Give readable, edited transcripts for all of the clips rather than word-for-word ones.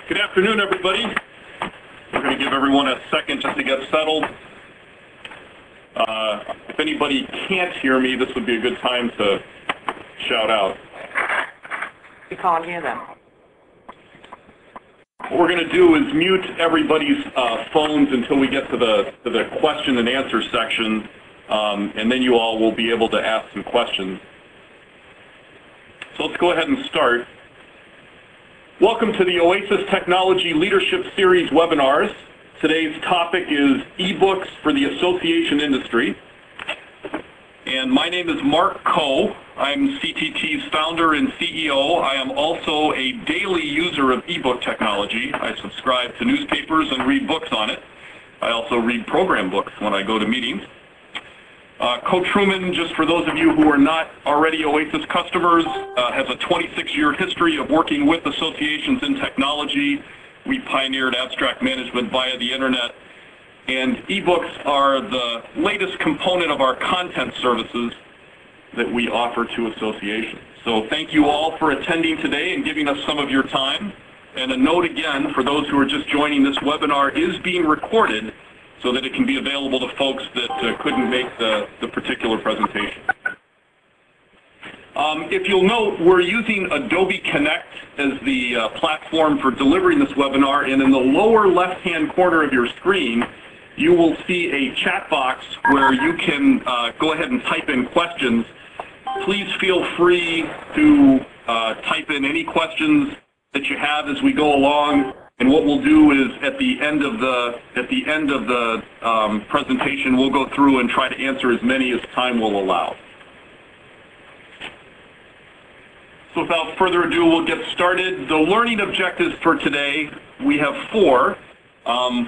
Good afternoon, everybody. We're going to give everyone a second just to get settled. If anybody can't hear me, this would be a good time to shout out. You can't hear them. What we're going to do is mute everybody's phones until we get to the question and answer section, and then you all will be able to ask some questions. So let's go ahead and start. Welcome to the OASIS Technology Leadership Series webinars. Today's topic is ebooks for the association industry. And my name is Mark Coe. I'm CTT's founder and CEO. I am also a daily user of ebook technology. I subscribe to newspapers and read books on it. I also read program books when I go to meetings. Coe-Truman, just for those of you who are not already OASIS customers, has a 26-year history of working with associations in technology. We pioneered abstract management via the internet, and ebooks are the latest component of our content services that we offer to associations. So thank you all for attending today and giving us some of your time. And a note again, for those who are just joining, this webinar is being recorded so that it can be available to folks that couldn't make the particular presentation. If you'll note, we're using Adobe Connect as the platform for delivering this webinar, and in the lower left-hand corner of your screen, you will see a chat box where you can go ahead and type in questions. Please feel free to type in any questions that you have as we go along. And what we'll do is at the end of the presentation, we'll go through and try to answer as many as time will allow. So without further ado, we'll get started. The learning objectives for today, we have 4.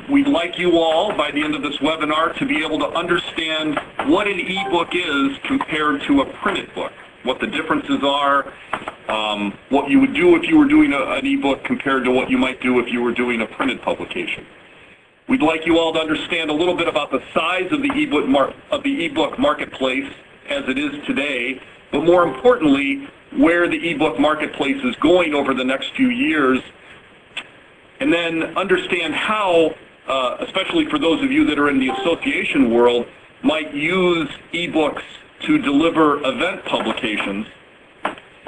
We'd like you all, by the end of this webinar, to be able to understand what an ebook is compared to a printed book, what the differences are, what you would do if you were doing an ebook compared to what you might do if you were doing a printed publication. We'd like you all to understand a little bit about the size of the ebook marketplace as it is today, but more importantly, where the ebook marketplace is going over the next few years, and then understand how, especially for those of you that are in the association world, might use ebooks to deliver event publications.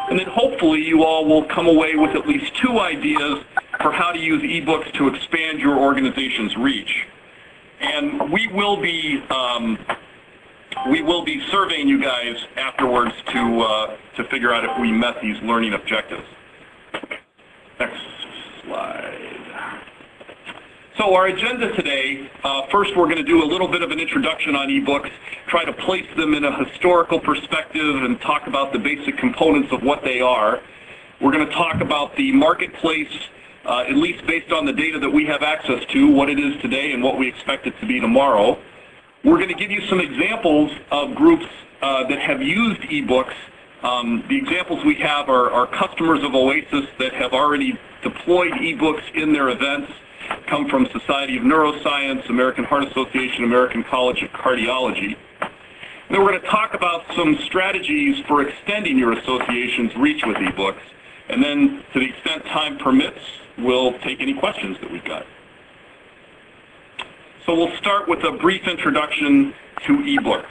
And then hopefully you all will come away with at least 2 ideas for how to use ebooks to expand your organization's reach. And we will be surveying you guys afterwards to figure out if we met these learning objectives. Next slide. So our agenda today, first we're going to do a little bit of an introduction on ebooks, try to place them in a historical perspective and talk about the basic components of what they are. We're going to talk about the marketplace, at least based on the data that we have access to, what it is today and what we expect it to be tomorrow. We're going to give you some examples of groups that have used ebooks. The examples we have are customers of OASIS that have already deployed ebooks in their events, come from Society of Neuroscience, American Heart Association, American College of Cardiology. And then we're going to talk about some strategies for extending your association's reach with ebooks. And then, to the extent time permits, we'll take any questions that we've got. So we'll start with a brief introduction to ebooks.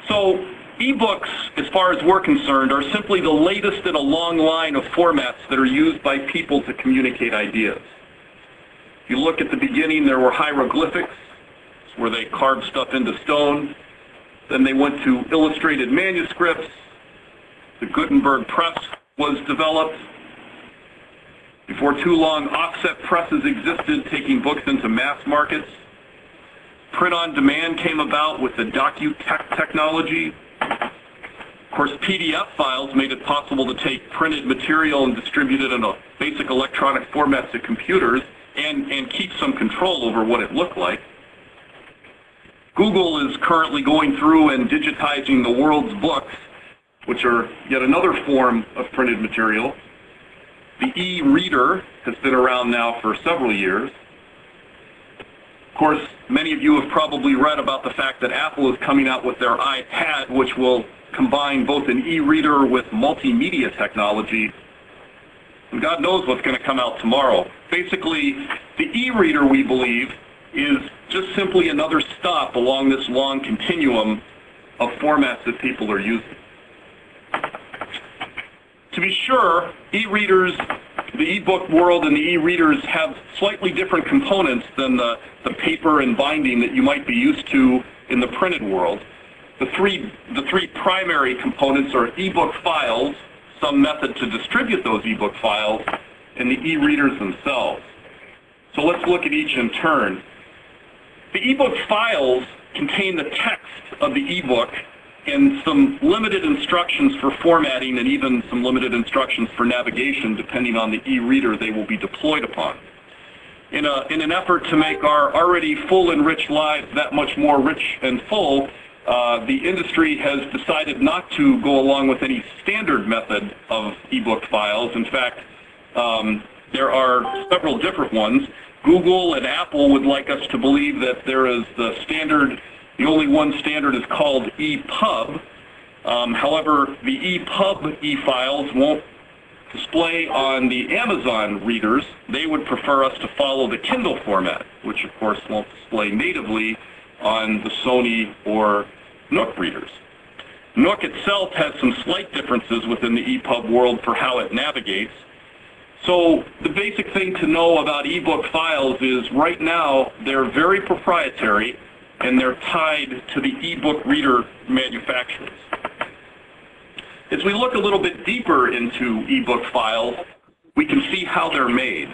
So ebooks, as far as we're concerned, are simply the latest in a long line of formats that are used by people to communicate ideas. If you look at the beginning, there were hieroglyphics, where they carved stuff into stone. Then they went to illustrated manuscripts. The Gutenberg press was developed. Before too long, offset presses existed, taking books into mass markets. Print on demand came about with the Docu-Tech technology. Of course, PDF files made it possible to take printed material and distribute it in a basic electronic format to computers and keep some control over what it looked like. Google is currently going through and digitizing the world's books, which are yet another form of printed material. The e-reader has been around now for several years. Of course, many of you have probably read about the fact that Apple is coming out with their iPad, which will combine both an e-reader with multimedia technology, and God knows what's going to come out tomorrow. Basically, the e-reader, we believe, is just simply another stop along this long continuum of formats that people are using. To be sure, e-readers, the e-book world and the e-readers have slightly different components than the paper and binding that you might be used to in the printed world. The three primary components are e-book files, some method to distribute those e-book files, and the e-readers themselves. So let's look at each in turn. The e-book files contain the text of the e-book and some limited instructions for formatting and even some limited instructions for navigation depending on the e-reader they will be deployed upon. In an effort to make our already full and rich lives that much more rich and full, the industry has decided not to go along with any standard method of e-book files. In fact, there are several different ones. Google and Apple would like us to believe that there is the standard, the only one standard is called EPUB. However, the EPUB e-files won't display on the Amazon readers. They would prefer us to follow the Kindle format, which of course won't display natively on the Sony or Nook readers. Nook itself has some slight differences within the EPUB world for how it navigates. So the basic thing to know about ebook files is right now they're very proprietary and they're tied to the ebook reader manufacturers. As we look a little bit deeper into ebook files, we can see how they're made.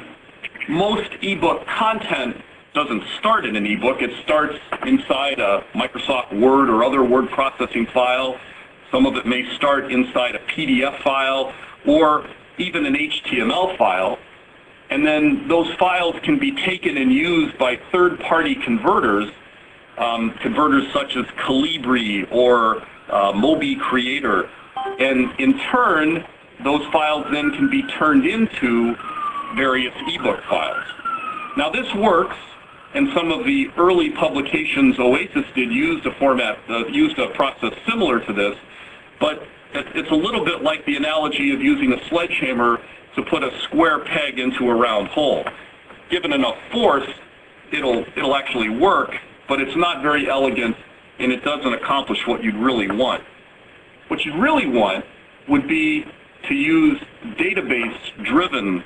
Most ebook content doesn't start in an ebook. It starts inside a Microsoft Word or other word processing file. Some of it may start inside a PDF file or even an HTML file. And then those files can be taken and used by third-party converters, converters such as Calibri or Mobi Creator. And in turn, those files then can be turned into various ebook files. Now this works, and some of the early publications Oasis did used a process similar to this, but it's a little bit like the analogy of using a sledgehammer to put a square peg into a round hole. Given enough force, it'll actually work, but it's not very elegant and it doesn't accomplish what you'd really want. What you really want would be to use database-driven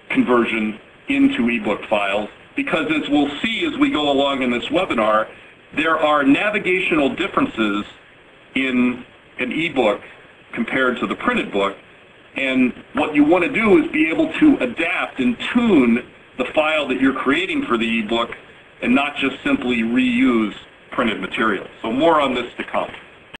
conversion into ebook files, because as we'll see as we go along in this webinar, there are navigational differences in an ebook compared to the printed book, and what you want to do is be able to adapt and tune the file that you're creating for the ebook and not just simply reuse printed material. So more on this to come.